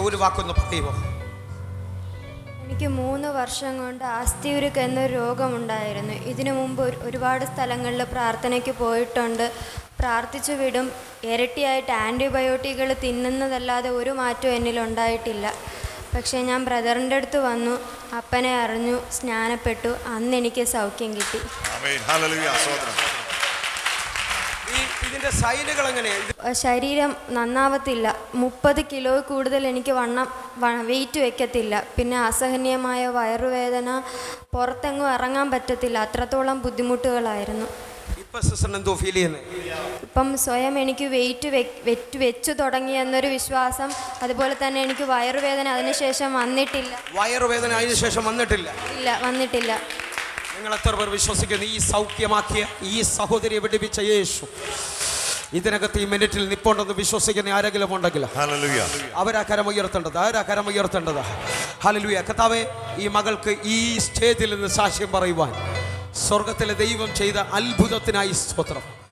ഒരു വാക്കൊന്ന് പറയുമോ? എനിക്ക് 3 വർഷം കൊണ്ട് അസ്ഥിയുരുക്ക് എന്നൊരു രോഗമുണ്ടായിരുന്നു. ഇതിനു മുമ്പ് ഒരുപാട് സ്ഥലങ്ങളിൽ പ്രാർത്ഥനയ്ക്ക് പോയിട്ടുണ്ട്. പ്രാർത്ഥിച്ചു വിടും. ഇരട്ടിയായിട്ട് ആൻറ്റിബയോട്ടിക്കുകൾ തിന്നുന്നതല്ലാതെ ഒരു മാറ്റവും എന്നിലുണ്ടായിട്ടില്ല. പക്ഷേ ഞാൻ ബ്രദറിൻ്റെ അടുത്ത് വന്നു, അപ്പനെ അറിഞ്ഞു, സ്നാനപ്പെട്ടു. അന്ന് എനിക്ക് സൗഖ്യം കിട്ടി. ഇതിന്റെ സൈനുകൾ എങ്ങനെയാണ്? ശരീരം നന്നാവത്തില്ല. 30 കിലോ കൂടുതൽ എനിക്ക് വെയിറ്റ് വെക്കത്തില്ല. പിന്നെ അസഹനീയമായ വയറുവേദന, പുറത്തെങ്ങും ഇറങ്ങാൻ പറ്റത്തില്ല. അത്രത്തോളം ബുദ്ധിമുട്ടുകളായിരുന്നു. ഇപ്പം സ്വയം എനിക്ക് വെയിറ്റ് വെച്ചു തുടങ്ങി എന്നൊരു വിശ്വാസം. അതുപോലെ തന്നെ എനിക്ക് വയറുവേദന അതിനുശേഷം വന്നിട്ടില്ല. വയറുവേദന അതിനുശേഷം വന്നിട്ടില്ല? ഇല്ല, വന്നിട്ടില്ല. നിങ്ങൾ എത്ര പേർ വിശ്വസിക്കുന്നു ഈ സൗഖ്യമാക്കിയ ഈ സഹോദരിയെ വിടുവിച്ച യേശു ഇതിനകത്ത് ഈ മിനിറ്റിൽ നിപ്പുണ്ടെന്ന് വിശ്വസിക്കുന്ന ആരെങ്കിലും ഉണ്ടെങ്കിൽ അവരാ കരമുയർത്തേണ്ടത്. ഹല്ലേലൂയ. കർത്താവേ, ഈ മകൾക്ക് ഈ സ്റ്റേജിൽ നിന്ന് സാക്ഷ്യം പറയുവാൻ സ്വർഗത്തിലെ ദൈവം ചെയ്ത അത്ഭുതത്തിനായി സ്തോത്രം.